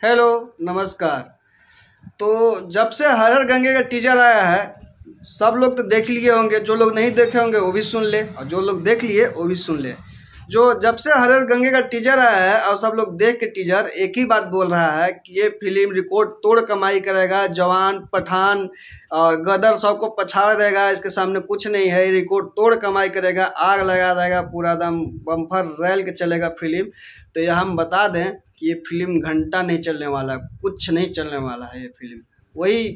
Hello, नमस्कार। तो जब से हर हर गंगे का टीजर आया है, सब लोग तो देख लिए होंगे। जो लोग नहीं देखे होंगे वो भी सुन ले, और जो लोग देख लिए वो भी सुन ले। जो जब से हर हर गंगे का टीजर आया है और सब लोग देख के टीजर एक ही बात बोल रहा है कि ये फिल्म रिकॉर्ड तोड़ कमाई करेगा। जवान, पठान और गदर सबको पछाड़ देगा, इसके सामने कुछ नहीं है। रिकॉर्ड तोड़ कमाई करेगा, आग लगा देगा, पूरा दम बम्फर रैल के चलेगा फिल्म। तो ये हम बता दें कि ये फिल्म घंटा नहीं चलने वाला, कुछ नहीं चलने वाला है ये फिल्म। वही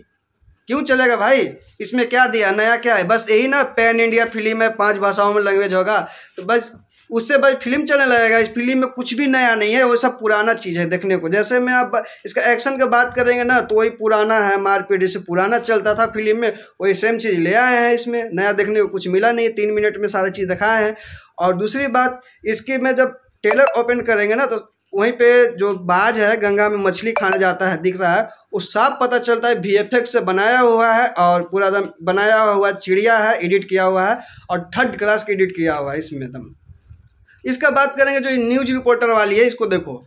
क्यों चलेगा भाई? इसमें क्या दिया, नया क्या है? बस यही ना, पैन इंडिया फिल्म है, 5 भाषाओं में लैंग्वेज होगा, तो बस उससे भाई फिल्म चलने लगेगा। इस फिल्म में कुछ भी नया नहीं है, वो सब पुराना चीज़ है देखने को। जैसे मैं आप इसका एक्शन की बात करेंगे ना, तो वही पुराना है, मारपीट जैसे पुराना चलता था फिल्म में, वही सेम चीज़ ले आए हैं इसमें। नया देखने को कुछ मिला नहीं, 3 मिनट में सारी चीज़ दिखाए हैं। और दूसरी बात, इसकी में जब ट्रेलर ओपन करेंगे ना, तो वहीं पे जो बाज है गंगा में मछली खाने जाता है दिख रहा है, वो साफ पता चलता है VFX से बनाया हुआ है, और पूरा दम बनाया हुआ चिड़िया है, एडिट किया हुआ है, और 3rd क्लास का एडिट किया हुआ है इसमें दम। इसका बात करेंगे जो न्यूज रिपोर्टर वाली है, इसको देखो।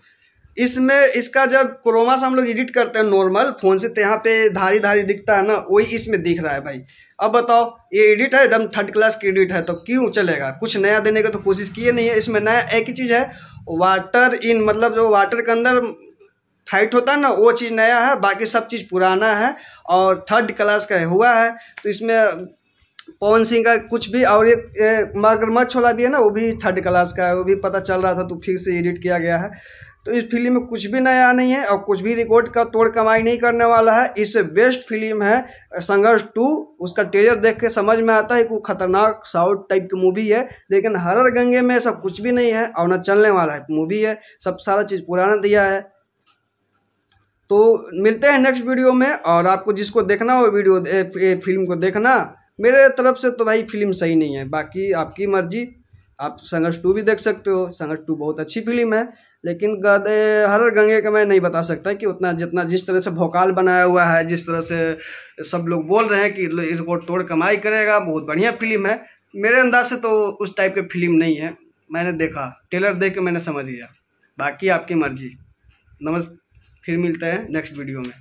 इसमें इसका जब क्रोमा से हम लोग एडिट करते हैं नॉर्मल फ़ोन से, तो यहाँ पे धारी धारी दिखता है ना, वही इसमें दिख रहा है भाई। अब बताओ, ये एडिट है, एकदम 3rd क्लास की एडिट है, तो क्यों चलेगा? कुछ नया देने का तो कोशिश किए नहीं है। इसमें नया एक ही चीज़ है, वाटर इन, मतलब जो वाटर के अंदर फाइट होता है ना, वो चीज़ नया है, बाकी सब चीज़ पुराना है और 3rd क्लास का हुआ है। तो इसमें पवन सिंह का कुछ भी, और एक मगरमच्छ वाला भी है ना, वो भी 3rd क्लास का है, वो भी पता चल रहा था, तो फिर से एडिट किया गया है। तो इस फिल्म में कुछ भी नया नहीं है और कुछ भी रिकॉर्ड का तोड़ कमाई नहीं करने वाला है। इससे बेस्ट फिल्म है संघर्ष 2। उसका ट्रेलर देख के समझ में आता है कि वो खतरनाक साउथ टाइप की मूवी है, लेकिन हर हर गंगे में सब कुछ भी नहीं है और न चलने वाला है मूवी है। सब सारा चीज़ पुराना दिया है। तो मिलते हैं नेक्स्ट वीडियो में, और आपको जिसको देखना हो वीडियो फिल्म को देखना। मेरे तरफ से तो भाई फिल्म सही नहीं है, बाकी आपकी मर्जी। आप संघर्ष 2 भी देख सकते हो, संघर्ष 2 बहुत अच्छी फिल्म है। लेकिन हर हर गंगे का मैं नहीं बता सकता कि उतना, जितना जिस तरह से भोकाल बनाया हुआ है, जिस तरह से सब लोग बोल रहे हैं कि रिकॉर्ड तोड़ कमाई करेगा, बहुत बढ़िया फिल्म है। मेरे अंदाज से तो उस टाइप की फिल्म नहीं है। मैंने देखा, ट्रेलर देख के मैंने समझ गया, बाकी आपकी मर्जी। फिर मिलते हैं नेक्स्ट वीडियो में।